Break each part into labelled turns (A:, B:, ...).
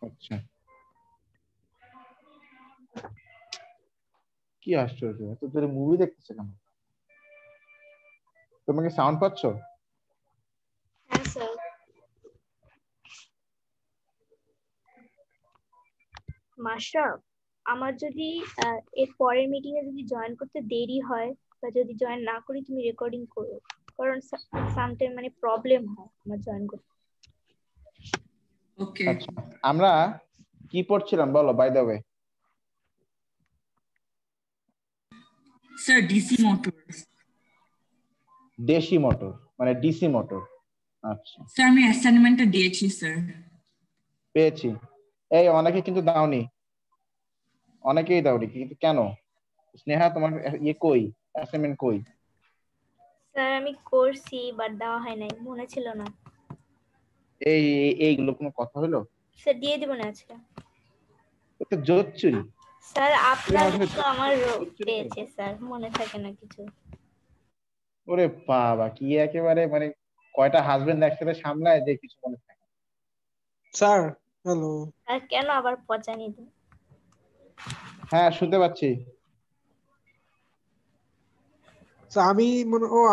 A: আচ্ছা, কি আশ্চর্য, এত জোরে মুভি দেখতেছে কেন? তোমাকে সাউন্ড পাচ্ছ?
B: হ্যাঁ স্যার। মাশরাফ, আমার যদি এর পরের মিটিং এ যদি জয়েন করতে দেরি হয় বা যদি জয়েন না করি, তুমি রেকর্ডিং করো, কারণ সামটাইম মানে প্রবলেম হয় আমার জয়েন করতে।
C: ওকে
A: আচ্ছা, আমরা কি পড়ছিলাম বলো, by the way?
C: Sir DC motor.
A: দেশি মোটর মানে ডিসি মোটর। আচ্ছা,
C: স্যার আমি অ্যাসাইনমেন্টটা দিয়েছি স্যার।
A: পেয়েছি। এই অনেকে কিন্তু দাওনি, অনেকেই দাওনি, কিন্তু কেন? স্নেহা, তোমার ইয়ে কই, অ্যাসাইনমেন্ট কই?
B: স্যার আমি করছি, বাট দেওয়া হয় নাই, মনে ছিল না।
A: এইগুলো কোনো কথা হলো?
B: স্যার দিয়ে দিব না আজকে।
A: তো জোচ্চুরি।
B: স্যার আপনার
A: আসলে
B: তো আমার
A: জোচ্চুরি করো।
B: পেয়েছে স্যার, মনে থাকে না কিছু।
A: ওরে বাবা, কি একেবারে মানে কয়টা হাজবেন্ড একসাথে সামলায় যে কিছু মনে থাকে।
D: Sir hello.
B: আর কেন আবার পচানি দিন?
A: হ্যাঁ, শুনতে পাচ্ছি।
D: আমি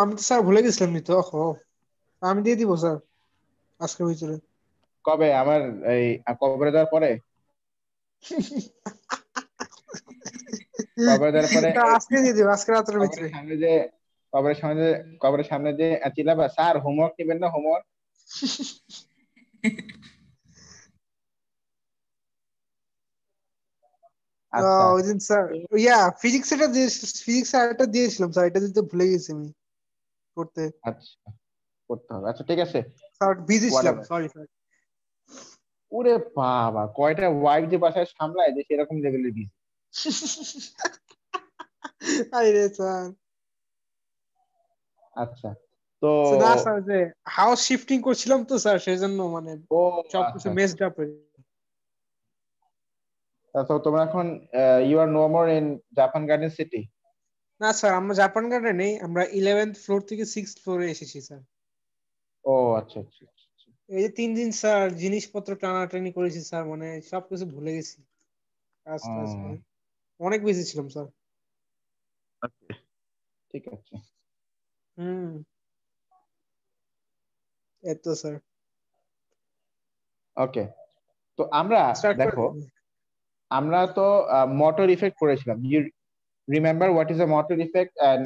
D: আমি তো স্যার ভুলে গেছিলাম নি তো। আমি দিয়ে দিব স্যার আজকের ভিতরে।
A: কবে? আমার এই কবরে দেওয়ার পরে? কবরে দেওয়ার পরে
D: আজকে দিয়ে দিব, আজকে রাতের
A: কবরের
D: ভিতরে।
A: সামনে যে কবরের সামনে যে চিল্লাবা, স্যার হোমওয়ার্ক নেবেন না, হোমওয়ার্ক? আচ্ছা,
D: ওই দিন স্যার ফিজিক্স এটা দিয়েছিলাম স্যার, এটা দিতে ভুলে গেছি আমি করতে।
A: আচ্ছা, করতে হবে। আচ্ছা, ঠিক আছে।
D: স্যার বিজি ছিলাম,
A: Whatever.
D: Sorry sir.
A: ওরে বাবা, কয়টা ওয়াইফ যে বাসায় সামলায় যে সেরকম লেভেলের বিজি।
D: আরে স্যার,
A: আচ্ছা, তো
D: না স্যার যে হাউস শিফটিং করছিলাম তো স্যার, সেজন্য মানে
A: ও
D: সবকিছু
A: আচ্ছা,
D: মেসড আপ হয়ে।
A: তো তোমরা এখন you are no more in Japan Garden City?
D: না স্যার, আমরা জাপান গার্ডেন নেই, আমরা 11th ফ্লোর থেকে 6th ফ্লোরে এসেছি স্যার।
A: ও আচ্ছা আচ্ছা আচ্ছা।
D: এই যে 3 দিন স্যার জিনিসপত্র টানাটানি করেছি স্যার, মানে সবকিছু ভুলে গেছি কাজ টাজ করে। অনেক বেশি ছিলাম স্যার।
A: Okay, ঠিক আছে।
D: হুম, এত স্যার।
A: ওকে, তো আমরা
D: স্টার্ট করে
A: দেখো,
D: দিন।
A: আমরা তো মোটর ইফেক্ট করেছিলাম। You remember what is a motor effect and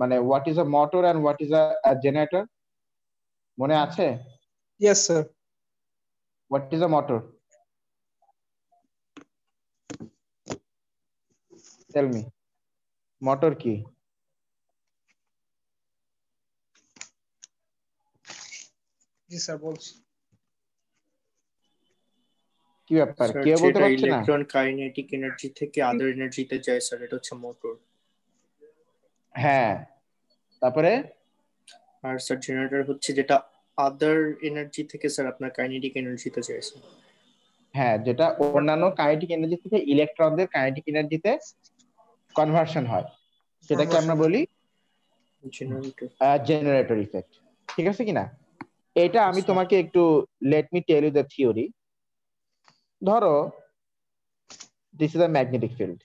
A: মানে what is a motor and what is a generator? মনে আছে?
D: Yes sir.
A: What is a motor? Tell me, motor কি?
D: জি স্যার বলছি।
A: কি ব্যাপার,
E: স্যার
A: কেউ বলতে
E: যেটা
A: পারছে না?
E: ইলেকট্রন কাইনেটিক এনার্জি থেকে আদার এনার্জিতে যায় স্যার, এটা হচ্ছে মোটর।
A: হ্যাঁ, তারপরে?
E: আর স্যার জেনারেটর হচ্ছে যেটা আদার এনার্জি থেকে স্যার আপনার কাইনেটিক এনার্জিতে যায় স্যার।
A: হ্যাঁ, যেটা অন্যান্য কাইনেটিক এনার্জি থেকে ইলেকট্রনদের কাইনেটিক এনার্জিতে কনভার্সন হয়, সেটাকে আমরা বলি
E: জেনারেটর।
A: Generator effect. ঠিক আছে কিনা? এটা আমি
E: স্যার
A: তোমাকে একটু let me tell you the theory. ধরো, this is a magnetic field.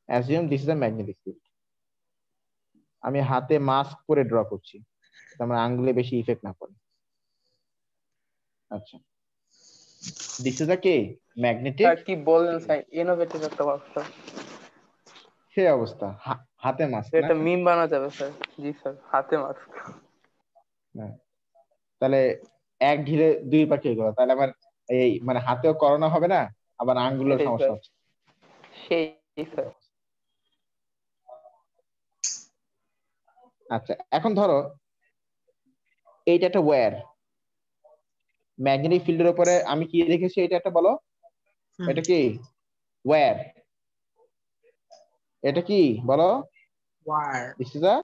A: Assume this is a magnetic field. আমি হাতে মাস্ক করে ড্র করছি, আমার আঙ্গুলে বেশি ইফেক্ট না পড়ে। আচ্ছা, this is a K magnetic.
F: Sir কি বললেন স্যার, ইনোভেটিভ একটা ব্যবস্থা।
A: সে অবস্থা, হাতে মাস্ক না?
F: এটা মিম বানা যাবে স্যার। জি স্যার, হাতে মাস্ক।
A: হ্যাঁ, তাহলে এক ঢিলে দুই পাখি হয়ে গেল। তাহলে আমার এই মানে হাতেও করোনা হবে না, আবার আঙ্গুলের
F: সেটাই
A: সমস্যা
F: স্যার,
A: হচ্ছে।
F: সেই স্যার।
A: আচ্ছা, এখন ধরো এইটা একটা ওয়্যার, ম্যাগনেটিক ফিল্ডের উপরে আমি কি রেখেছি, এটা একটা বলো, এটা কি ওয়্যার? এটা কি বলো?
D: Wire.
A: This is a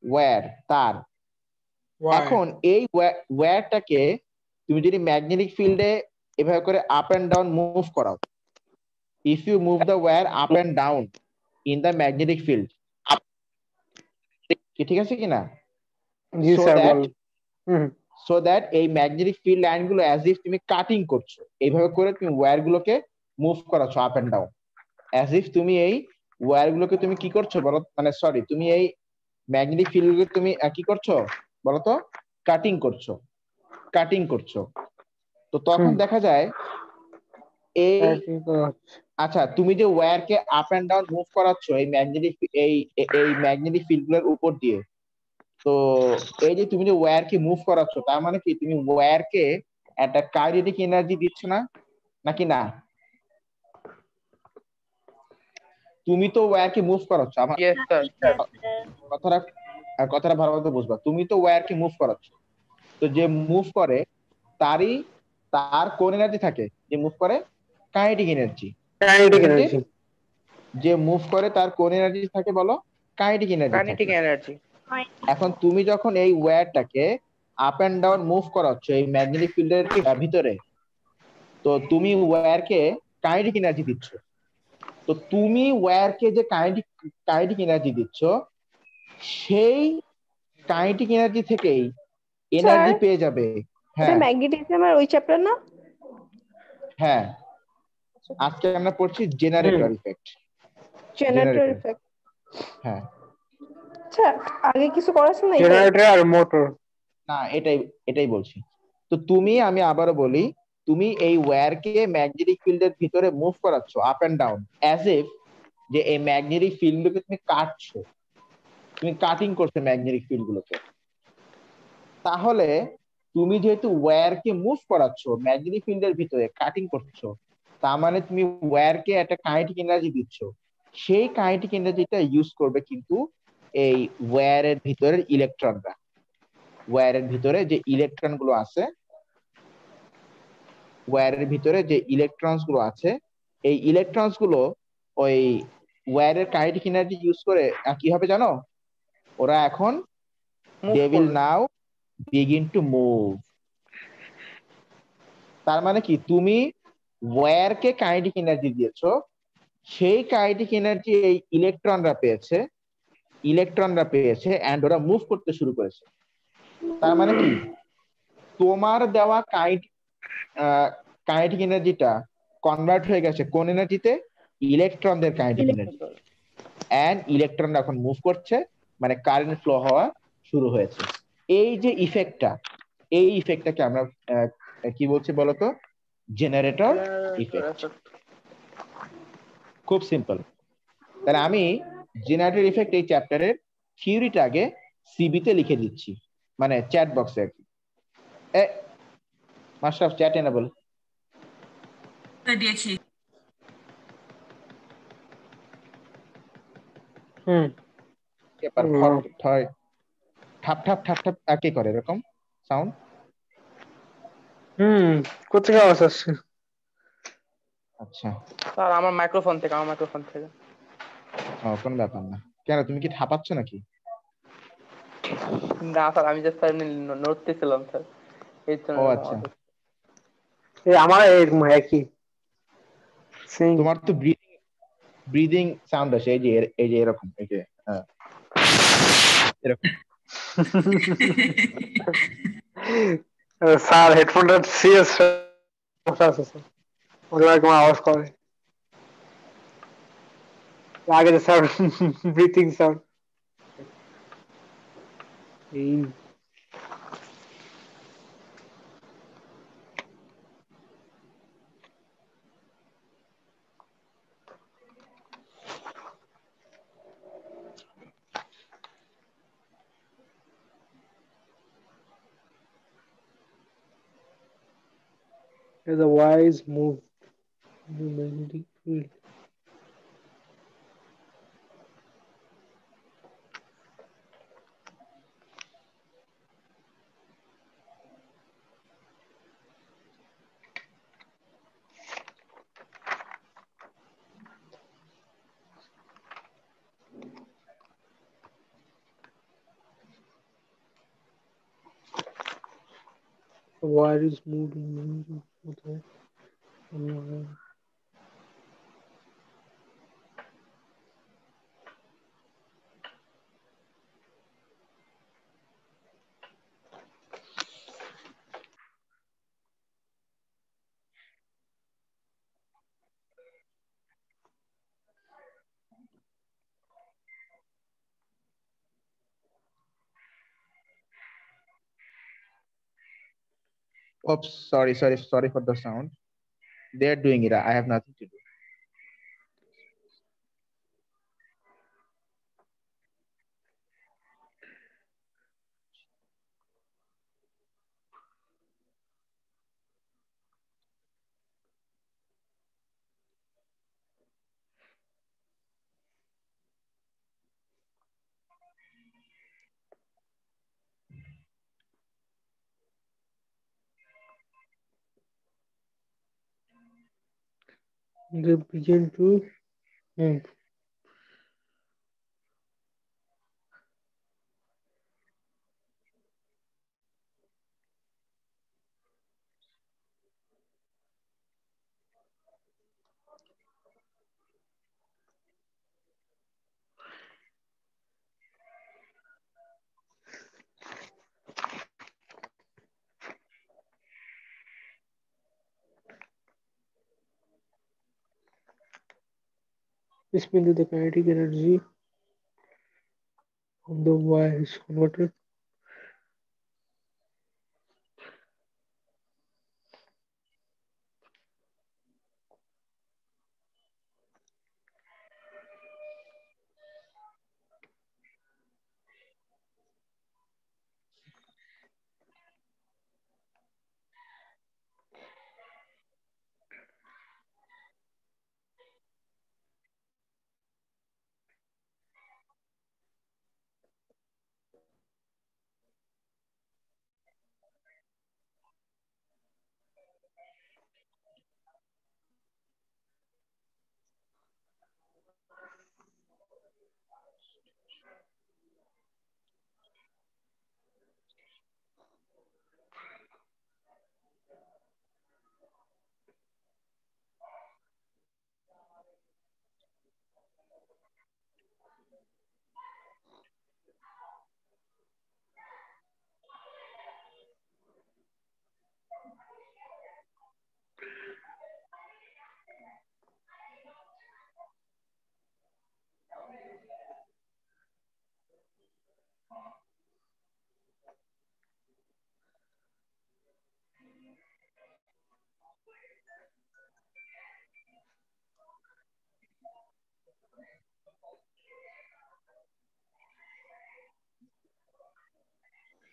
A: wire, তার। এখন এই ওয়্যারটাকে তুমি যদি ম্যাগনেটিক ফিল্ডে এভাবে করে আপ এন্ড ডাউন মুভ করাও, if you move the wire up and down in the magnetic field, কি ঠিক আছে কিনা?
D: জি
A: সো
D: স্যার
A: দ্যাট
D: বল। হুম
A: সো দ্যাট এই ম্যাগনেটিক ফিল্ড লাইন গুলো অ্যাজ ইফ তুমি কাটিং করছো, এইভাবে করে তুমি ওয়্যার গুলোকে মুভ করাচ্ছ up and down, as if তুমি এই ওয়্যার গুলোকে তুমি কি করছো বলো, মানে সরি, তুমি এই ম্যাগনেটিক ফিল্ড গুলোকে তুমি কি করছো বলো তো, কাটিং করছো, কাটিং করছো। তো তখন
D: হুম
A: দেখা যায় এই,
D: ঠিক আছে।
A: আচ্ছা তুমি যে ওয়্যারকে আপ এন্ড ডাউন মুভ করাচ্ছ এই ম্যাগনেটিক এই ম্যাগনেটিক ফিল্ড গুলোর উপর দিয়ে, তো এই যে তুমি যে ওয়্যারকে মুভ করাচ্ছ তার মানে কি তুমি ওয়্যারকে একটা কাইনেটিক এনার্জি দিচ্ছ না, নাকি না? তুমি তো ওয়্যারকে মুভ করাচ্ছ, আমার
F: ইয়েস স্যার।
A: কথাটা কথাটা ভালোভাবে বুঝবা, তুমি তো ওয়্যারকে মুভ করাচ্ছ, তো যে মুভ করে তারই তার কোন এনার্জি থাকে, যে মুভ করে kinetic energy,
D: kinetic
A: isn't it?
D: Energy.
A: যে মুভ করে তার কোন এনার্জি থাকে বলো, কাইনেটিক এনার্জি
F: কাইনেটিক
A: থাকে।
F: এনার্জি।
A: এখন তুমি যখন এই ওয়্যারটাকে আপ এন্ড ডাউন মুভ করাচ্ছ এই ম্যাগনেটিক ফিল্ডের ভিতরে, তো তুমি ওয়্যারকে কাইনেটিক এনার্জি দিচ্ছ। তো তুমি ওয়্যারকে যে কাইনেটিক এনার্জি দিচ্ছ, সেই কাইনেটিক এনার্জি থেকেই
G: স্যার
A: এনার্জি পেয়ে যাবে।
G: এটা
A: হ্যাঁ
G: ম্যাগনেটিজমের ওই চ্যাপ্টার না?
A: হ্যাঁ, আজকে আমরা পড়ছি
D: hmm
A: generator effect.
G: Generator
A: generator,
G: effect.
A: হ্যাঁ।
G: আচ্ছা, আগে কিছু করাছেন না এটাই?
D: জেনারেটর আর মোটর।
A: না, এটাই এটাই বলছি। তো তুমি, আমি আবারও বলি, তুমি এই ওয়্যারকে ম্যাগনেটিক ফিল্ডের ভিতরে মুভ করাচ্ছ up and down, as if যে এই ম্যাগনেটিক ফিল্ড গুলোকে তুমি কাটছো, তুমি কাটিং করছো ম্যাগনেটিক ফিল্ড গুলোকে। তাহলে তুমি যেহেতু ওয়্যারকে মুভ করাচ্ছ ম্যাগনেটিক ফিল্ডের ভিতরে কাটিং করছো, তার মানে তুমি ওয়্যারকে একটা কাইনেটিক এনার্জি দিচ্ছ, সেই কাইনেটিক এনার্জিটা ইউজ করবে কিন্তু এই ওয়্যারের ভিতরের ইলেকট্রনরা। ওয়্যারের ভিতরে যে ইলেকট্রন গুলো আছে, ওয়্যারের ভিতরে যে ইলেকট্রনস গুলো আছে, এই ইলেকট্রনস গুলো ওই ওয়্যারের কাইনেটিক এনার্জি ইউজ করে কি হবে জানো, ওরা এখন
F: মুভ
A: দে উইল
F: করবে।
A: নাও বিগিন টু মুভ। তার মানে কি তুমি ওয়্যারকে কাইনেটিক এনার্জি দিয়েছো, সেই কাইনেটিক এনার্জি এই ইলেকট্রনরা পেয়েছে এন্ড ওরা মুভ করতে শুরু করেছে। তার মানে কি তোমার দেওয়া কাইনেটিক এনার্জিটা কনভার্ট হয়ে গেছে কোন এনার্জিতে, ইলেকট্রনদের কাইনেটিক এনার্জি, এন্ড ইলেকট্রন এখন মুভ করছে, মানে কারেন্ট ফ্লো হওয়া শুরু হয়েছে। এই যে ইফেক্টটা, এই ইফেক্টটাকে আমরা কি বলছি বলতো, জেনারেটর
F: জেনারেটর
A: ইফেক্ট।
F: এফেক্ট।
A: খুব সিম্পল। তাহলে আমি জেনারেটর ইফেক্ট এই চ্যাপ্টারের থিওরিটা আগে সিবি তে লিখে দিচ্ছি, মানে চ্যাট বক্সে আর কি। Master of chat enable.
C: Sir দিয়েছি।
D: হুম
A: পেপার ঠাপ ঠাপ ঠাপ ঠাপ কে করে এরকম সাউন্ড?
D: হুম কোথেকে আওয়াজ আসছে?
A: আচ্ছা,
F: স্যার আমার মাইক্রোফোন থেকে, আমার মাইক্রোফোন থেকে।
A: কোনো ব্যাপার না। কেন, তুমি কি ঠাপাচ্ছ নাকি?
F: না স্যার, আমি জাস্ট এমনি নড়তেছিলাম স্যার, এই জন্য
A: ও
F: এরকম
A: আচ্ছা,
F: আওয়াজ হচ্ছে।
D: এই আমার এরকম একই সেম।
A: তোমার তো ব্রিদিং সাউন্ড আসে, এই যে এরকম, এই যে এরকম।
D: স্যার হেডফোনটা সিরিয়াস সমস্যা আছে স্যার, ওগুলো এরকম আওয়াজ করে। আগে যে স্যার ব্রিথিং সাউন্ড এই। As a wise move in the magnetic field. The wire is moved in the wire.
A: Oops, sorry for the sound. They're doing it. I have nothing to do.
D: They begin to move. This means that the kinetic energy of the wire is converted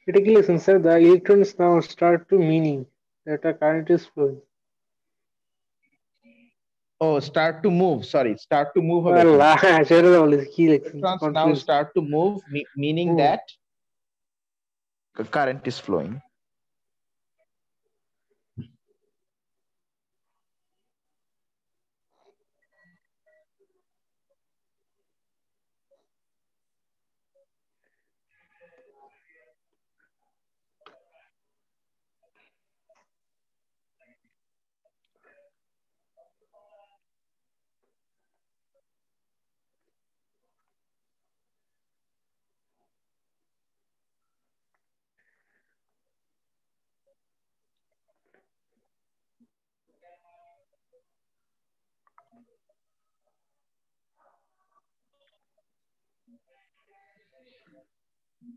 D: critically sensor, the electrons now start to meaning that a current is flowing.
A: Oh, start to move. Sorry, start to move.
D: Allah, সেটা তো বলেছি, কি লিখছেন?
A: Electrons now
D: Confused.
A: start to move, meaning
D: Move.
A: that the current is flowing.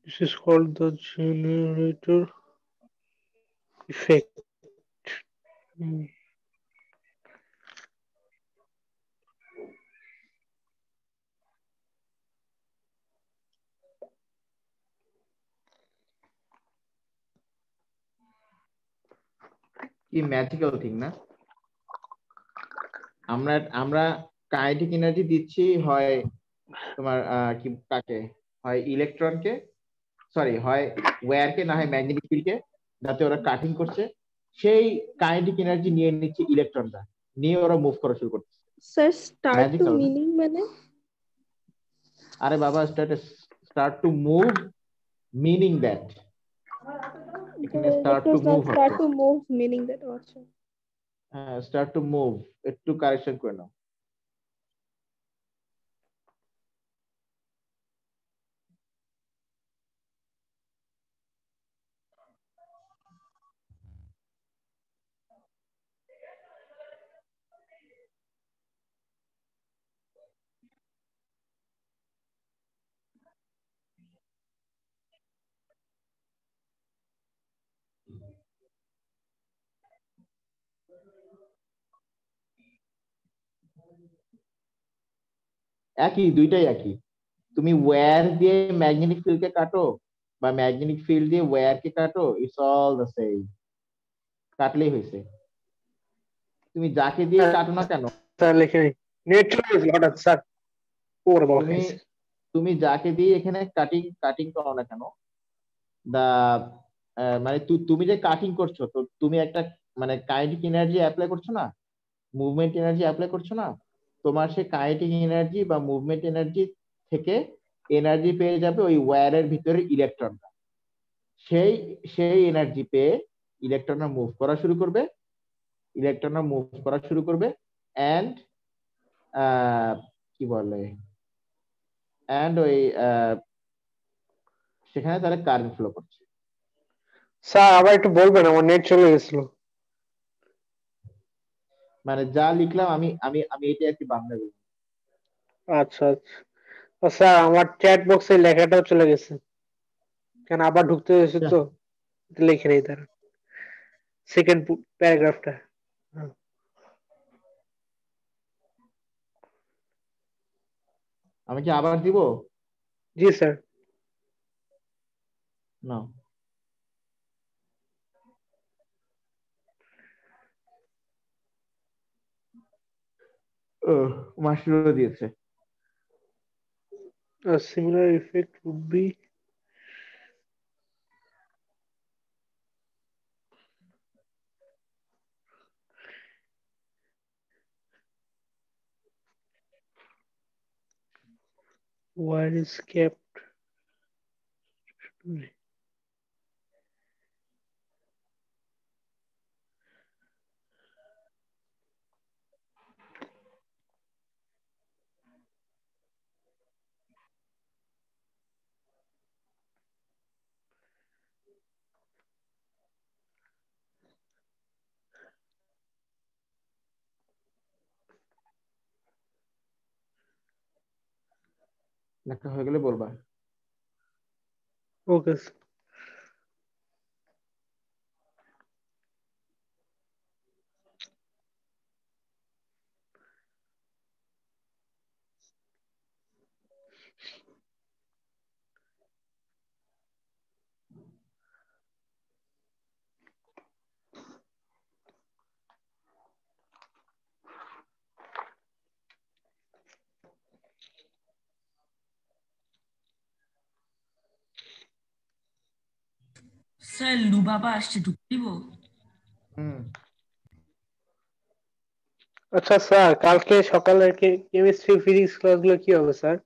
D: This is called the generator effect. Hmm.
A: কি magical thing না? আমরা আমরা kinetic energy দিচ্ছি হয় তোমার কি কাকে, হয় ইলেকট্রনকে, সরি হয় ওয়্যারকে, না হয় ম্যাগনেটিক ফিল্ডকে, যাতে ওরা কাটিং করছে, সেই কাইনেটিক এনার্জি নিয়ে নিচ্ছে ইলেকট্রনটা, নিয়ে ওরা মুভ করা শুরু করছে।
G: Sir start to
A: magical.
G: Meaning মানে?
A: আরে বাবা, start to move meaning that, এখানে স্টার্ট টু মুভ
G: স্টার্ট
A: হচ্ছে।
G: To move meaning that. আচ্ছা,
A: হ্যাঁ, স্টার্ট টু মুভ, একটু কারেকশন করে নাও। একই, দুইটাই একই। তুমি ওয়্যার দিয়ে ম্যাগনেটিক ফিল্ডকে কাটো বা ম্যাগনেটিক ফিল্ড দিয়ে ওয়্যারকে কাটো, ইটস অল দ্য সেম, কাটলেই হয়েছে। তুমি যাকে দিয়ে কাটো না কেন,
D: স্যার লিখে নিই। নেট চলে গেছিল হঠাৎ স্যার, ওরে বাবা
A: তুমি
D: খাইছে।
A: তুমি যাকে দিয়ে এখানে কাটিং কাটিং করো না কেন, দা মানে তুমি যে কাটিং করছো, তো তুমি একটা মানে কাইনেটিক এনার্জি অ্যাপ্লাই করছো না, মুভমেন্ট এনার্জি অ্যাপ্লাই করছো না, তোমার সেই কাইনেটিক এনার্জি বা মুভমেন্ট এনার্জি থেকে এনার্জি পেয়ে যাবে ওই ওয়্যারের ভিতরে ইলেকট্রনটা। সেই সেই এনার্জি পেয়ে ইলেকট্রনরা মুভ করা শুরু করবে, এন্ড কি বলে, এন্ড ওই সেখানে তাহলে কারেন্ট ফ্লো করছে।
D: স্যার আবার একটু বলবেন, আমার নেট চলে গেছিল।
A: মানে যা লিখলাম আমি আমি আমি এটা আর কি বাংলা বলি।
D: আচ্ছা আচ্ছা। ও স্যার আমার চ্যাট বক্সে লেখাটাও চলে গেছে, কেন আবার ঢুকতে হয়েছে তো, লিখে নেই তার সেকেন্ড প্যারাগ্রাফটা।
A: আমি কি আবার দিব?
D: জি স্যার।
A: না, মাস্টারও দিয়েছে।
D: A similar effect would be wire is kept
A: লেখা হয়ে গেলে বলবা।
D: okay sir.
C: স্যার লুবাবা আসছে, ঢুকতে দিব?
D: আচ্ছা স্যার, কালকে সকালের কেমিস্ট্রি ফিজিক্স ক্লাসগুলো কি হবে স্যার?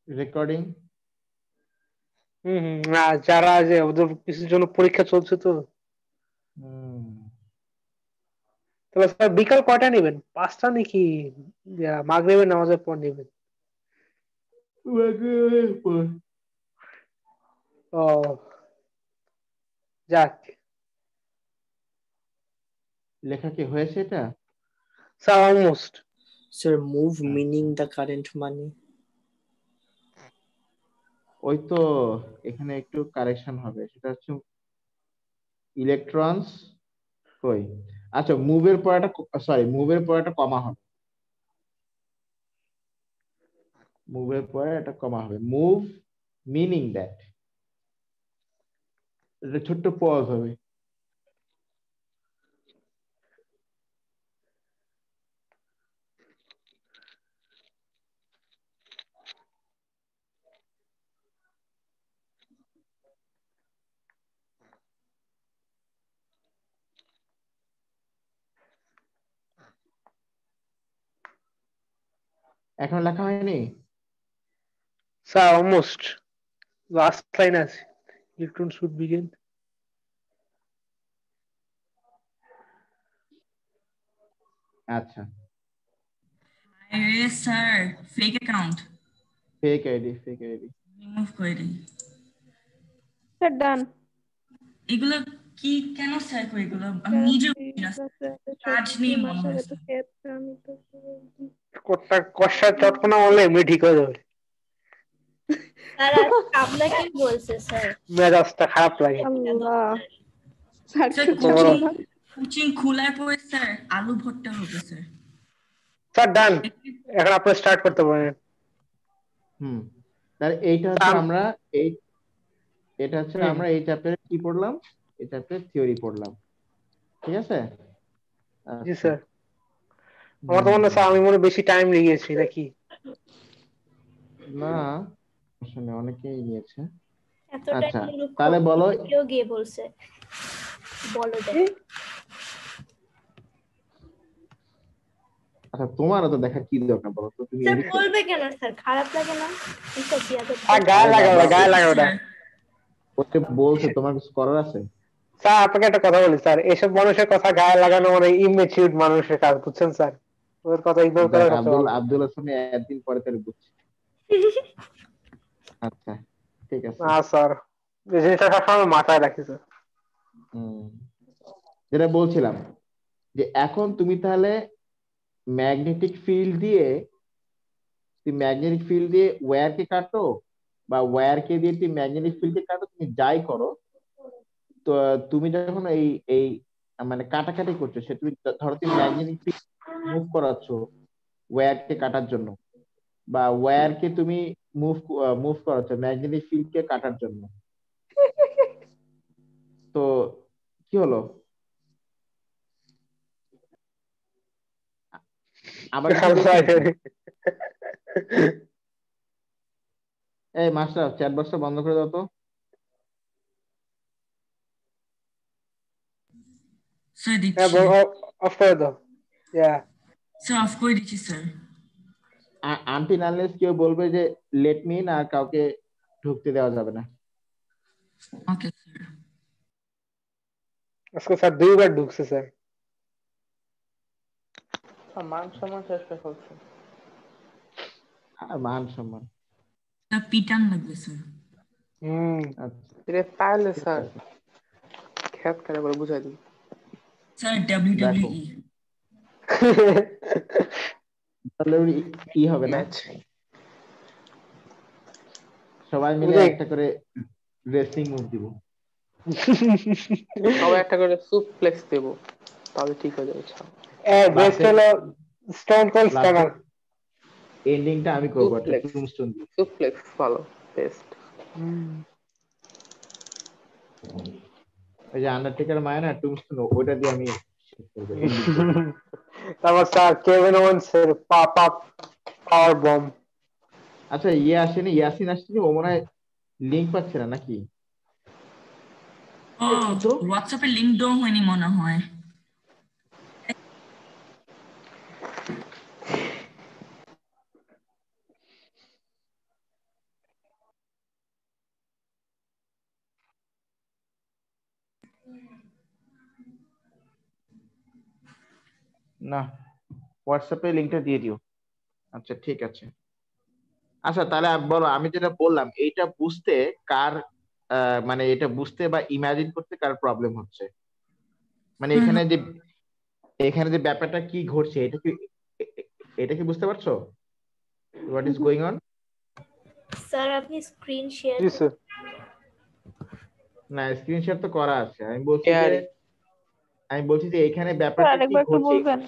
A: রেকর্ডিং।
D: না, যারা যে ওদের কিছুর জন্য পরীক্ষা চলছে তো, তাহলে স্যার বিকাল কয়টা নেবেন? 5টা নাকি মাগরিবের নামাজের পর নেবেন? ও যাক
A: লেখা কি হয়েছে এটা?
D: Sir almost.
E: Sir move meaning the current মানে?
A: ওই তো এখানে একটু কারেকশন হবে, সেটা হচ্ছে ইলেকট্রনস কই, আচ্ছা মুভের পর একটা, সরি মুভের পর একটা কমা হবে, মুভের পরে একটা কমা হবে, মুভ মিনিং দ্যাট, এটা ছোট্ট পজ হবে। এখন লেখা হয়নি?
D: স্যার অলমোস্ট লাস্ট লাইন আছে, ইলেকট্রন শুড বিগিন।
A: আচ্ছা,
C: আরে sir fake account
A: fake ID
C: remove করে দিন।
G: Sir, done.
C: এগুলো কি কেন স্যার করি এগুলো? আমি নিজে বুঝি না, কাজ নেই মনে হয় স্যার।
D: কষা চটকনা বললে এমনি ঠিক হয়ে যাবে,
B: স্যার আপনাকে বলছে স্যার?
D: মেজাজটা খারাপ লাগে।
G: Allah. Sir,
C: স্যার
G: কিছু বলো না।
C: কোচিং খোলার পরে স্যার আলু ভর্তা হবে স্যার।
D: স্যার ডান, এখন আপনি স্টার্ট করতে পারেন।
A: তাহলে এইটা হচ্ছে
D: স্যার,
A: আমরা এই এটা হচ্ছে
D: হুম,
A: আমরা এই চ্যাপ্টারে কি পড়লাম, এই চ্যাপ্টারে থিওরি পড়লাম, ঠিক আছে?
D: জি
A: আচ্ছা।
D: স্যার। আমার তো মনে হয় স্যার আমি মনে হয় বেশি টাইম লেগেছি নাকি?
A: না, আসলে অনেকেই নিয়েছে।
B: এতটা
A: আচ্ছা,
B: মূর্খ
A: তাহলে বলো।
B: কেউ গিয়ে বলছে বলো
D: কি?
B: দেখ।
A: আচ্ছা, তোমারও তো দেখার কি দরকার, বলো তো তুমি
B: স্যার
A: এডিট করো।
B: বলবে কেন স্যার, খারাপ লাগে না? এইসব বিয়াদব
D: আর গায়ে
A: আরে
D: লাগাবে
A: বাবা,
D: না, গায়ে লাগাবে না।
C: স্যার
A: ওকে বলছে তোমার কিছু করার আছে?
D: স্যার আপনাকে একটা কথা বলি স্যার, এসব মানুষের কথা গায়ে লাগানো মানে ইমেচিউর মানুষের কাজ, বুঝছেন স্যার? ওদের কথা ইগনোর করা
A: দেখ,
D: সবচেয়ে ভালো।
A: আব্দুল হাসান একদিন পরে তাহলে বুঝছি। আচ্ছা, ঠিক আছে।
D: না স্যার, এই জিনিসটা সবসময় মাথায় রাখি স্যার।
A: হুম, যেটা বলছিলাম যে এখন তুমি তাহলে ম্যাগনেটিক ফিল্ড দিয়ে ওয়্যারকে কাটো, বা ওয়্যারকে দিয়ে তুমি ম্যাগনেটিক ফিল্ডকে কাটো, তুমি যাই করো, তো তুমি যখন এই এই মানে কাটাকাটি করছো, সে তুমি ধরো তুমি ম্যাগনেটিক ফিল্ড মুভ করাচ্ছ ওয়্যারকে কাটার জন্য, বা ওয়্যারকে তুমি মুভ মুভ করাচ্ছ ম্যাগনেটিক ফিল্ডকে কাটার জন্য, তো কি হলো? আবার কি বলছি নাকি? এই মাস্টার, চ্যাট বক্সটা বন্ধ করে দাও তো।
C: স্যার
D: হ্যাঁ,
C: দিচ্ছি।
D: অফ করে দাও। ইয়া,
C: স্যার অফ করে দিচ্ছি স্যার।
A: আনটিল আনলেস কেউ বলবে যে লেট মি ইন, আর কাউকে ঢুকতে দেওয়া যাবে না।
C: Okay sir.
D: আজকে স্যার 2বার ঢুকছে স্যার।
F: মান সম্মান শেষ করে ফেলছে।
A: আর মান সম্মান।
C: স্যার পিটান লাগবে স্যার।
D: হুম।
A: আচ্ছা,
F: এটা পারলে
A: ঠিক
F: স্যার
A: আছে,
F: খেয়াল করে বলে বুঝাই দিন।
C: স্যার
A: দেখো
C: WWE।
A: তাহলে ই হবে না,
F: ম্যাচ
A: সবাই মিলে
D: বুঝে।
A: একটা করে রেসলিং মুভ দিব।
F: সবাই একটা করে সুপ্লেক্স দেবো, তাহলে ঠিক হয়ে যাবে।
D: বেস্ট
A: লাস্টে
D: হলো স্টোন কোল্ড
A: লাস্টে
D: স্টার্নার।
A: এন্ডিংটা আমি করবো একটা
F: সুপ্লেক্স,
A: টুমস্টোন দিয়ে।
F: সুপ্লেক্স ভালো, বেস্ট।
A: ওই যে আন্ডারটেকার মায় না টুমস্টোন, ওইটা দিয়ে আমি শেষ করবো, এন্ডিং করবো।
D: তারপর স্যার কেভিন ওয়েন্সের পাওয়ার বম।
A: আচ্ছা, আসেনি, ইয়াসিন আসেনি, ও মনে হয় লিঙ্ক পাচ্ছে না নাকি?
C: ও
A: তো
C: হোয়াটসঅ্যাপে লিংক দেওয়া হয়নি মনে হয়।
A: না, হোয়াটসঅ্যাপে লিঙ্কটা দিয়ে দিও। আচ্ছা, ঠিক আছে। আচ্ছা, তাহলে বলো, আমি যেটা বললাম এইটা বুঝতে কার মানে এটা বুঝতে বা ইমাজিন করতে কার প্রবলেম হচ্ছে, মানে এখানে যে ব্যাপারটা কি ঘটছে, এটা কি বুঝতে পারছো? What is going on?
B: Sir আপনি স্ক্রিন শেয়ার
D: জি স্যার।
A: না, স্ক্রিন শেয়ার তো করা আছে। আমি বলছি যে এখানে
G: স্যার
A: ব্যাপারটা কি
G: আরেকবার একটু
A: ঘটছে।
G: বলবেন?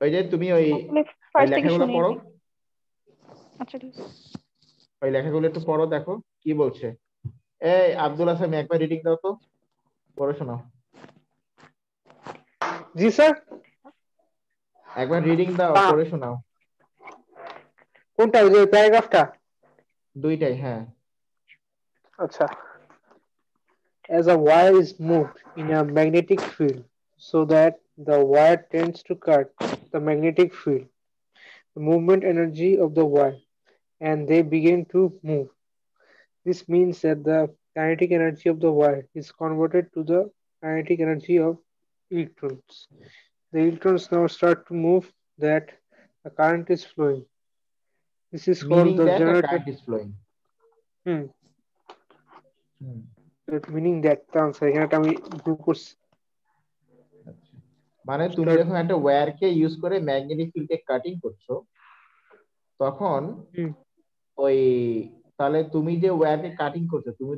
A: ওই যে তুমি ওই
G: আসলে
A: ওই
G: ফার্স্ট থেকে
A: লেখাগুলো পড়ো,
G: শুনিনি। আচ্ছা ঠিক আছে।
A: ওই লেখাগুলো একটু পড়ো, দেখো কি বলছে। এই আব্দুল হাসান, একবার রিডিং দাও তো, পড়ে শোনাও।
D: জি স্যার।
A: একবার রিডিং দাও, পড়ে শোনাও।
D: কোনটা, ওই যে প্যারাগ্রাফটা?
A: দুইটাই, হ্যাঁ।
D: আচ্ছা। As a wire is moved in a magnetic field so that the wire tends to cut the magnetic field, the movement energy of the wire, and they begin to move. This means that the kinetic energy of the wire is converted to the kinetic energy of electrons. The electrons now start to move, that the current is flowing. This is called
A: Meaning
D: the
A: that a
D: generator.
A: current is flowing.
D: Hmm.
A: Hmm,
D: Meaning that the answer এখানে আমি ভুল করছি।
A: আচ্ছা। মানে তুমি যখন একটা ওয়্যারকে use করে ম্যাগনেটিক ফিল্ডকে কাটিং করছো, তখন
D: হুম।
A: ওই তাহলে তুমি যে ওয়্যারকে কাটিং করছো, তুমি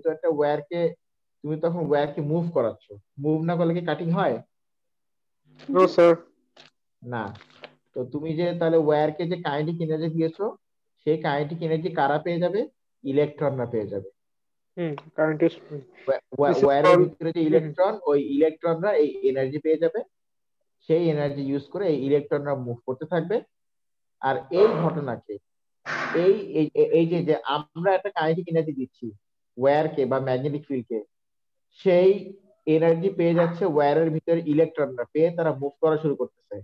A: তখন ওয়্যারকে মুভ করাচ্ছো। মুভ না করলে কি কাটিং হয়?
D: No sir.
A: না। তো তুমি যে তাহলে ওয়্যারকে যে কাইনেটিক এনার্জি দিয়েছো, সেই কাইনেটিক এনার্জি কারা পেয়ে যাবে? ইলেকট্রনরা পেয়ে যাবে।
D: কারেন্ট ইজ দিস ইজ
A: ওয়্যারের
D: কল্ড।
A: ভিতরে যে ইলেকট্রন, ওই ইলেকট্রনরা এই এনার্জি পেয়ে যাবে, সেই এনার্জি ইউজ করে এই ইলেকট্রনরা মুভ করতে থাকবে। আর এই ঘটনাকে, এই এই এই যে যে আমরা একটা কাইনেটিক এনার্জি দিচ্ছি ওয়্যারকে বা ম্যাগনেটিক ফিল্ডকে, সেই এনার্জি পেয়ে যাচ্ছে ওয়্যারের ভিতরে ইলেকট্রনরা, পেয়ে তারা মুভ করা শুরু করতেছে।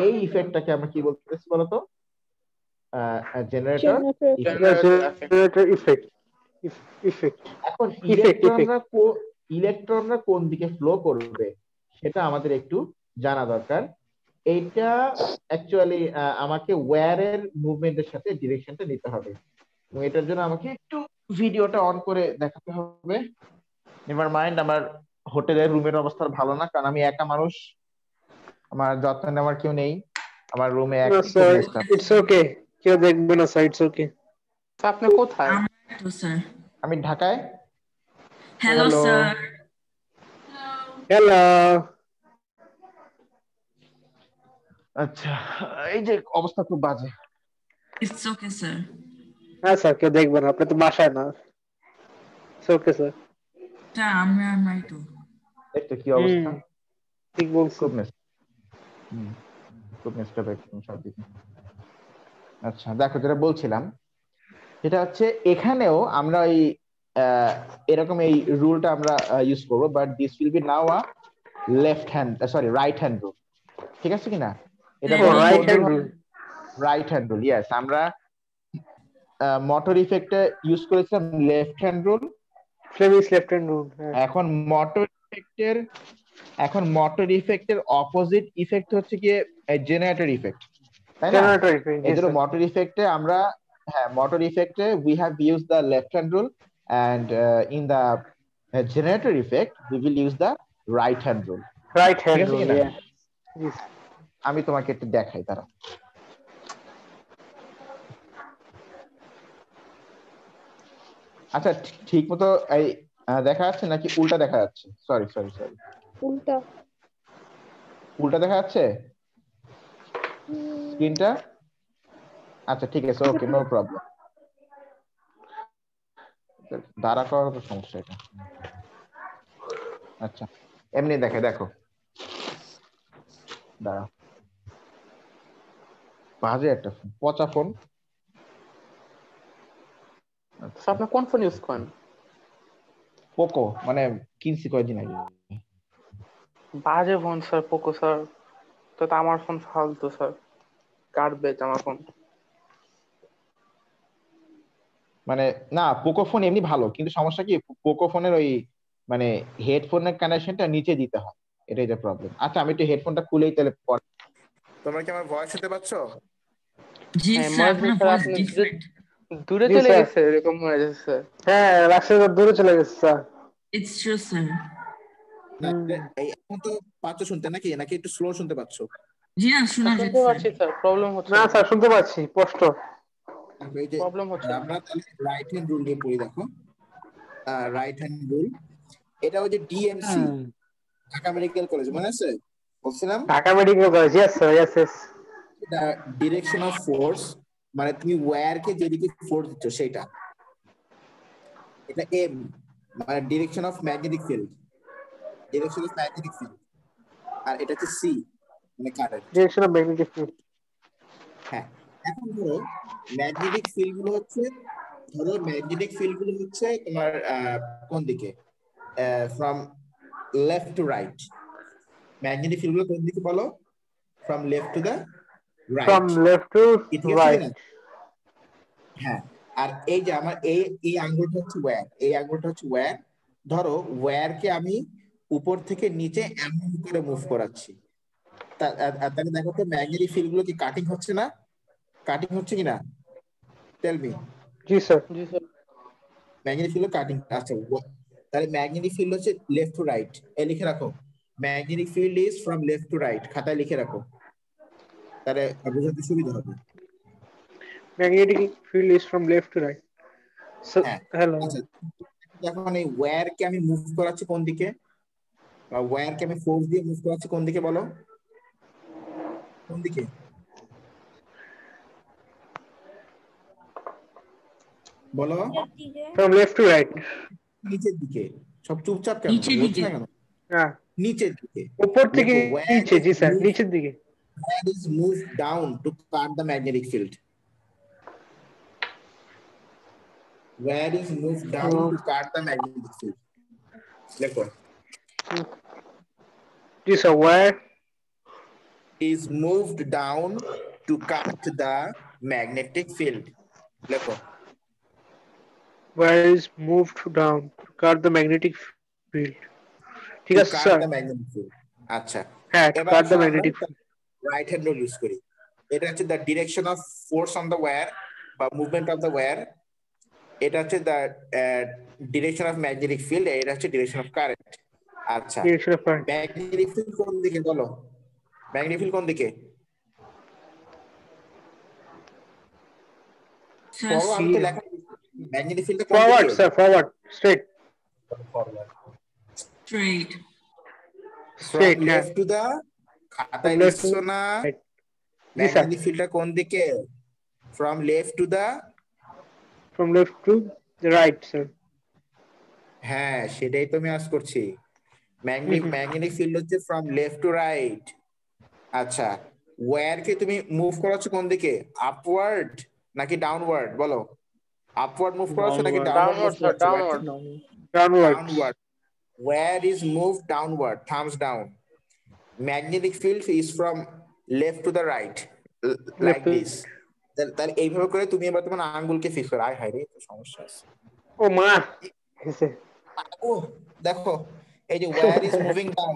A: এই ইফেক্টটাকে আমরা কি বলতেছি বলতো? Generator effect.
D: Generator effect. Effect
A: এখন
D: ইফেক্ট ইফেক্ট।
A: ইলেকট্রনরা কোন দিকে ফ্লো করবে সেটা আমাদের একটু জানা দরকার। এইটা অ্যাকচুয়ালি আমাকে ওয়্যারের মুভমেন্টের সাথে ডিরেকশনটা নিতে হবে, এবং এটার জন্য আমাকে একটু ভিডিওটা অন করে দেখাতে হবে। নেভার মাইন্ড, আমার হোটেলের রুমের অবস্থা ভালো না, কারণ আমি একা মানুষ, আমার যত্ন নেওয়ার কেউ নেই, আমার রুমে
D: নো
A: খুব
D: sir,
A: messed up.
D: It's okay, কেউ দেখবে না স্যার, ইটস ওকে।
F: আপনি কোথায়?
C: আমার তো স্যার।
A: আমি ঢাকায়।
C: Hello
A: hello.
C: স্যার।
D: হ্যালো।
A: আচ্ছা, এই যে অবস্থা খুব বাজে।
C: It's okay sir.
D: হ্যাঁ স্যার, কেউ দেখবে না, আপনি তো বাসায় না। It's okay sir.
C: স্যার আমরাই তো।
A: দেখতো কি অবস্থা,
D: ঠিক বলছি।
A: খুব মেস, খুব মেসড আপ একদম সব দিকে। আচ্ছা দেখো, যেটা বলছিলাম সেটা হচ্ছে এখানেও আমরা এই এরকম এই রুলটা আমরা ইউজ করবো, but this will be now a left hand, sorry right hand rule. ঠিক আছে কিনা? এটা বলো
D: রাইট
A: কোন
D: hand
A: rule?
D: Rule.
A: Right hand rule, yes. আমরা মোটর ইফেক্টে ইউজ করেছিলাম left hand rule.
D: Fleming's left hand rule.
A: এখন মোটর ইফেক্টের অপোজিট ইফেক্ট হচ্ছে কি জেনারেটর ইফেক্ট, তাই না?
D: জেনারেটর ইফেক্ট, জি
A: এই জন্য
D: স্যার।
A: মোটর ইফেক্টে আমরা, হ্যাঁ মোটর ইফেক্টে we have use the left hand rule, and in the generator effect we will use the right hand rule.
D: Right
A: ঠিক
D: হ্যান্ড
A: আছে
D: রুল,
A: কিনা?
D: ইয়া। জি স্যার।
A: আমি তোমাকে একটু দেখাই, তারা আচ্ছা ঠিক মতো এই দেখা যাচ্ছে নাকি উল্টা দেখা যাচ্ছে? সরি সরি সরি,
B: উল্টা।
A: উল্টা দেখা যাচ্ছে স্ক্রিনটা? আচ্ছা ঠিক আছে, ওকে, নো প্রবলেম। দাঁড়া করার তো সমস্যা এটা। আচ্ছা এমনি দেখে, দেখো দাঁড়া, বাজে একটা ফোন, পচা ফোন।
F: আপনি কোন ফোন ইউজ করেন?
A: পোকো, মানে কিনছি কয়েকদিন আগে।
F: বাজে ফোন স্যার, পোকো স্যার। তো আমার ফোন ফালতু স্যার, গার্বেজ আমার ফোন।
A: মানে না, পোকো ফোন এমনি ভালো, কিন্তু সমস্যা কি পোকো ফোনের ওই মানে হেডফোনের কানেকশনটা নিচে দিতে হয়, এটাই যে প্রবলেম। আচ্ছা আমি একটু হেডফোনটা খুলেই তাহলে তোমরা কি আমার ভয়েস শুনতে পাচ্ছ?
C: জি
F: হ্যাঁ
C: স্যার,
F: মনে হচ্ছে
C: আপনার
F: স্যার
C: ভয়েস
F: আপনি
C: ডিফারেন্ট।
F: দূরে
D: জি
F: চলে
D: স্যার।
F: গেছে এরকম মনে হচ্ছে স্যার।
D: হ্যাঁ, রাস্তা দূরে চলে গেছে স্যার।
C: It's true sir.
A: না, এই এখন তো পাচ্ছ শুনতে নাকি, নাকি একটু স্লো শুনতে পাচ্ছ?
C: জি না, শোনা
F: শুনতে
C: যাচ্ছে।
F: পাচ্ছি স্যার, প্রবলেম হচ্ছে
D: না
F: না।
D: স্যার, শুনতে পাচ্ছি স্পষ্ট।
A: দেখো, এই যে
F: প্রবলেম হচ্ছে না।
A: আমরা তাহলে রাইট হ্যান্ড রুল নিয়ে পড়ি। দেখো রাইট হ্যান্ড রুল, এটা ওই যে ডিএমসি, ঢাকা মেডিকেল কলেজ, মনে আছে বলছিলাম?
D: Dhaka medical college, yes sir, yes yes.
A: Direction of force, মানে তুমি ওয়্যারকে যেদিকে ফোর্স দিচ্ছ সেটা, এটা এম, মানে direction of magnetic field, direction of magnetic field. আর এটা হচ্ছে সি, মানে current.
D: Direction of magnetic field.
A: হ্যাঁ, এখন ধরো ম্যাগনেটিক ফিল্ড গুলো হচ্ছে, তোমার কোন দিকে, from left to right. Magnetic field গুলো কোন দিকে বলো? From left to the
D: from
A: right.
D: Left to
A: ঠিক আছে
D: রাইট।
A: কিনা? হ্যাঁ। আর এই যে আমার এই আঙ্গুলটা হচ্ছে ওয়্যার, এই আঙ্গুলটা হচ্ছে ওয়্যার। ধরো ওয়্যারকে আমি উপর থেকে নিচে এমন করে মুভ করাচ্ছি, তাহলে দেখো তো ম্যাগনেটিক ফিল্ড গুলো কি কাটিং হচ্ছে না? কাটিং হচ্ছে কিনা? Tell me.
D: জি স্যার।
F: জি স্যার।
A: ম্যাগনেটিক ফিল্ড কাটিং, আচ্ছা তাহলে ম্যাগনেটিক ফিল্ড হচ্ছে লেফট টু রাইট। এই লিখে রাখো, magnetic field is from left to right, খাতায় লিখে রাখো, তাহলে বোঝাতে সুবিধা হবে।
D: Magnetic field is from left to right.
A: হ্যাঁ।
D: হ্যালো।
A: আচ্ছা এখন এই ওয়্যারকে আমি মুভ করাচ্ছি কোন দিকে? ওয়্যারকে আমি ফোর্স দিয়ে মুভ করাচ্ছি কোন দিকে বলো, কোন দিকে? বলো।
D: From left to right.
A: নিচের দিকে। সব চুপচাপ কেন,
C: নিচের
A: বলছো
C: দিকে।
A: না কেন?
D: হ্যাঁ,
A: নিচের দিকে।
D: উপর থেকে
A: দেখো, where
D: নিচে, জি স্যার,
A: is
D: নিচের দিকে।
A: where is moved down to cut the magnetic field? Where is moved down to cut the magnetic field? দেখো,
D: জি sir, where
A: is moved down to cut the magnetic field. দেখো,
D: is moved down to cut the magnetic field. ঠিক
A: to
D: আছে
A: cut
D: sir.
A: the magnetic field. আচ্ছা,
D: হ্যাঁ, to
A: এবার
D: cut
A: আসো
D: the
A: আমরা
D: magnetic field.
A: Right hand rule use করি। এটা হচ্ছে the direction of force on the wire বা মুভমেন্ট অফ দ্য ওয়্যার। এটা হচ্ছে the direction of magnetic field, এটা হচ্ছে ডিরেকশন অফ কারেন্ট। আচ্ছা,
D: Direction of current.
A: Magnetic field কোন দিকে বলো? ম্যাগনেটিক ফিল্ড কোন দিকে?
C: স্যার
A: পড়ো, আমি তো লেখা ম্যাগনেটিক ফিল্ডটা কোন
D: Forward,
A: দিকে?
D: sir, forward, straight.
C: Straight.
D: Straight,
A: From
D: হ্যাঁ।
A: left to the খাতায়
D: From left to
A: লিখছো না
D: right. জি স্যার।
A: ম্যাগনেটিক ফিল্ডটা কোন দিকে? From left to the,
D: From left to the right, sir.
A: হ্যাঁ সেটাই তো আমি আজ করছি। ম্যাগনেটিক ফিল্ড হচ্ছে ফ্রম লেফট টু রাইট। আচ্ছা, ওয়্যারকে তুমি মুভ করাচ্ছ কোন দিকে? আপওয়ার্ড নাকি ডাউনওয়ার্ড বলো? আপওয়ার্ড মুভ করাচ্ছ নাকি downward move
F: Downward, sir,
A: করাচ্ছ?
F: downward.
D: Downwards.
A: Downward. Where is moved downward? Thumbs down. Magnetic field is from left to the right, like
D: Left to-
A: this. তাহলে এইভাবে করে তুমি এবার তোমার আঙ্গুলকে ফিক্স করো। আয় হায় রে, তো সমস্যা আছে।
D: ও মা, হয়েছে।
A: ও দেখো, এই যে where is moving down,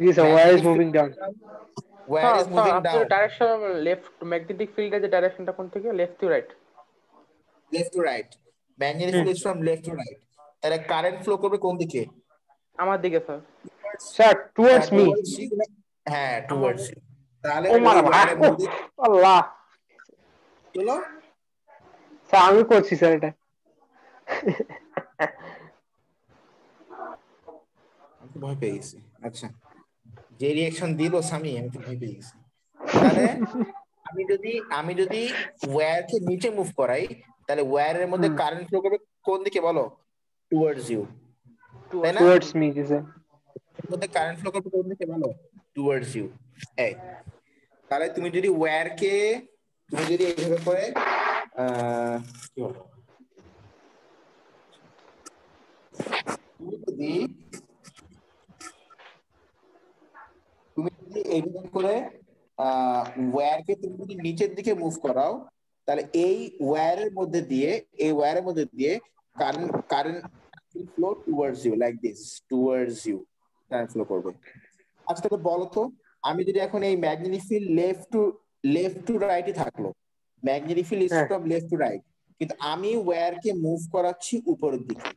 D: G sir, where is moving down?
A: where is moving
F: আপনার
A: down,
F: ডাইরেকশন লেফট, ম্যাগনেটিক ফিল্ডের যে ডাইরেকশনটা কোন থেকে? Left to right.
A: left to right. Magnetic field is from left to right. তাহলে কারেন্ট ফ্লো করবে কোন দিকে?
F: আমার দিকে sir.
D: Sir, towards me.
A: Towards you, হ্যাঁ towards you. তাহলে
D: ও মা,
A: ওই wire এর মধ্যে
D: আল্লাহ।
A: চলো,
D: স্যার আমি করছি স্যার এটা।
A: আমি তো ভয় পেয়ে গেছি। আচ্ছা, যে রিঅ্যাকশন দিল স্বামী, আমি তো ভয় পেয়ে গেছি। তাহলে আমি যদি ওয়্যারকে নিচে মুভ করাই, তাহলে ওয়্যারের মধ্যে কারেন্ট ফ্লো করবে কোন দিকে বলো? টুয়ার্ডস ইউ, তাই না?
D: Towards me, জি স্যার।
A: এর মধ্যে কারেন্ট ফ্লো করবে কোন দিকে বলো? Towards you. এই তাহলে তুমি যদি ওয়্যারকে এইভাবে করে কি বলো, তুমি যদি এইভাবে করে ওয়্যারকে তুমি যদি নিচের দিকে মুভ করাও, তাহলে এই ওয়্যারের মধ্যে দিয়ে current flow towards you, like this, towards you current flow করবে। আচ্ছা তাহলে বলো তো, আমি যদি এখন এই ম্যাগনেটিক ফিল্ড লেফট টু রাইটে থাকলো, magnetic field is from left to right, কিন্তু আমি ওয়্যারকে মুভ করাচ্ছি উপরের দিকে,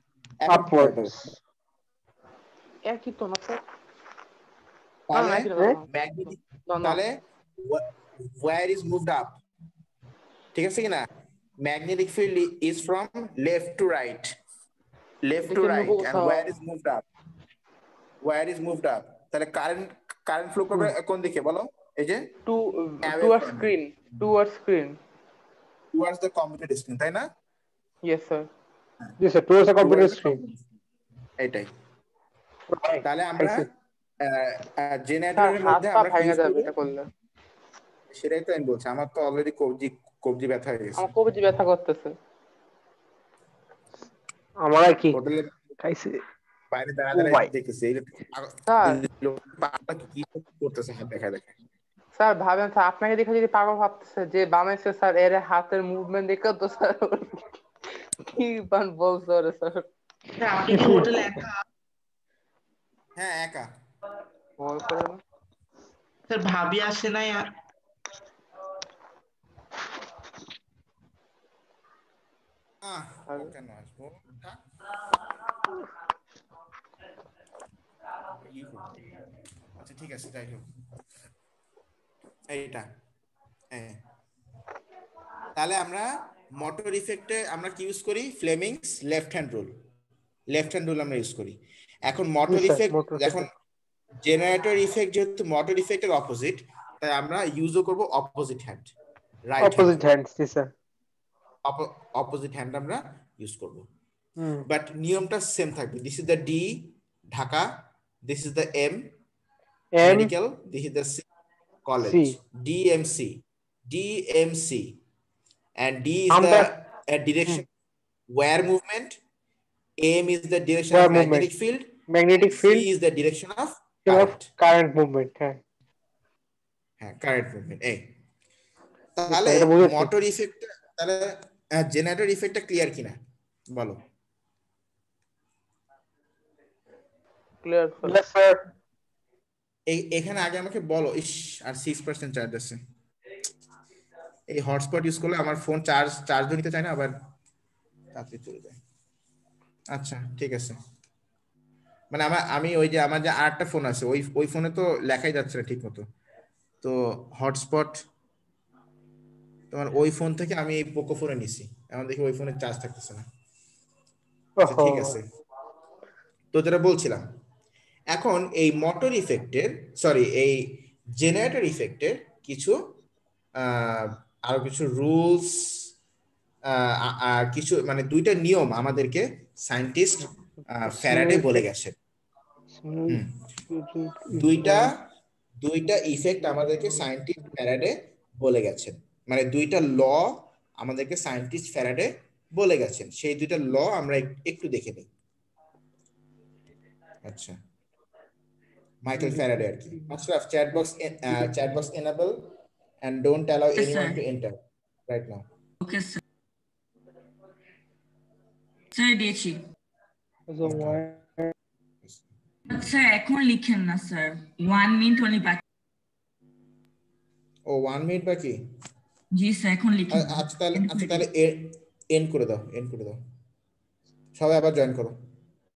A: এখন কি হবে?
F: একই তো না স্যার?
A: তাহলে
F: ম্যাগনেটিক
A: তাহলে ওয়্যার ইজ মুভড আপ, ঠিক আছে কিনা? Magnetic field is from left to right, and wire is moved up, তাহলে কারেন্ট ফ্লো করবে কোন দিকে বলো? এই যে
F: towards screen,
A: towards the computer screen, তাই না?
F: Yes sir.
D: জি sir, towards the computer screen.
A: এটাই। তাহলে আমরা জেনারেটরের মধ্যে আমরা
F: ভাঙা যাবে এটা করলে।
A: সেটাই তো আমি বলছি, আমার তো অলরেডি কবজি ব্যথা হয়ে গেছে,
F: আমার কবজি ব্যথা করতেছে।
D: আমার কি
A: হোটেলে
D: খাইছে
A: বাইরে দাঁড়ায় দেখতেছি কি করতেছে, হাত দেখা
F: স্যার ভাবেন স্যার, আপনাকে দেখে যদি পাগল ভাবতেছে যে বানাইছে স্যার, এর হাতের মুভমেন্ট দেখে তো স্যার কি বলছো রে স্যার?
C: আমাকে কি হোটেলে একা?
A: হ্যাঁ একা।
F: বল করে না
C: স্যার, ভাবি আসে নাই আর।
A: কেন আসবো? আচ্ছা ঠিক আছে, যাই হোক, এইটা তাহলে আমরা মোটর ইফেক্টে আমরা কি ইউজ করি? ফ্লেমিংস লেফট হ্যান্ড রুল আমরা ইউজ করি। এখন মোটর
D: স্যার
A: ইফেক্ট,
D: মোটর
A: এখন জেনারেটর ইফেক্ট যেহেতু মোটর ইফেক্টের অপোজিট, তাই আমরা ইউজও করব opposite hand, right hand,
D: opposite hand. জি স্যার।
A: অপোজিট হ্যান্ড আমরা ইউজ করব,
D: হুম
A: বাট নিয়মটা সেম থাকবে। This is the D Dhaka, this is the M
D: M
A: medical, this is the C college,
D: C
A: DMC, DMC, and D is
D: আমরা
A: the direction where movement, M is the direction
D: Where
A: of
D: movement.
A: magnetic field,
D: magnetic
A: C
D: field
A: is the direction of
D: of
A: current.
D: Current movement. হ্যাঁ
A: হ্যাঁ, current movement. এই
D: sir,
A: তাহলে
D: এটা বুঝেছি।
A: Motor effect, তাহলে generator ইফেক্টটা clear কিনা বলো?
F: Clear
D: Yes, sir.
A: এখানে আগে আমাকে বলো। ইস, আর 6% চার্জ আছে। এই হটস্পট ইউজ করলে আমার ফোন চার্জ নিতে চায় না, আবার তাড়াতাড়ি চলে যায়। আচ্ছা ঠিক আছে, মানে আমি ওই যে আমার যে আরেকটা ফোন আছে, ওই ফোনে তো লেখাই যাচ্ছে না ঠিক মতো, তো হটস্পট তোমার ওই ফোন থেকে আমি এই পোকো ফোনে নিছি, এখন দেখি ওই ফোনে চার্জ থাকতেছে না। আচ্ছা ঠিক আছে, তো যেটা বলছিলাম, এখন এই মোটর ইফেক্টের, সরি এই জেনারেটর ইফেক্টের কিছু আরো কিছু রুলস, কিছু মানে দুইটা নিয়ম আমাদেরকে সায়েন্টিস্ট ফ্যারাডে বলে গেছে। দুইটা ইফেক্ট আমাদেরকে সায়েন্টিস্ট ফ্যারাডে বলে গেছেন, মানে দুইটা ল আমাদেরকে সায়েন্টিস্ট ফ্যারাডে বলে গেছেন। সেই দুইটা ল আমরা একটু দেখে নিই। আচ্ছা, মাইকেল ফ্যারাডে আর কি। Ashraf, chat box enable and don't allow
C: Yes,
A: anyone
C: sir.
A: to enter right now.
C: Okay, sir. Sir দিয়েছি। স্যার এখন লিখেন না স্যার, 1 মিনিট অনলি বাকি।
A: ও 1 মিনিট বাকি?
C: জি স্যার এখন লিখেন।
A: আচ্ছা তাহলে এন্ড করে দাও, সবাই আবার জয়েন করো।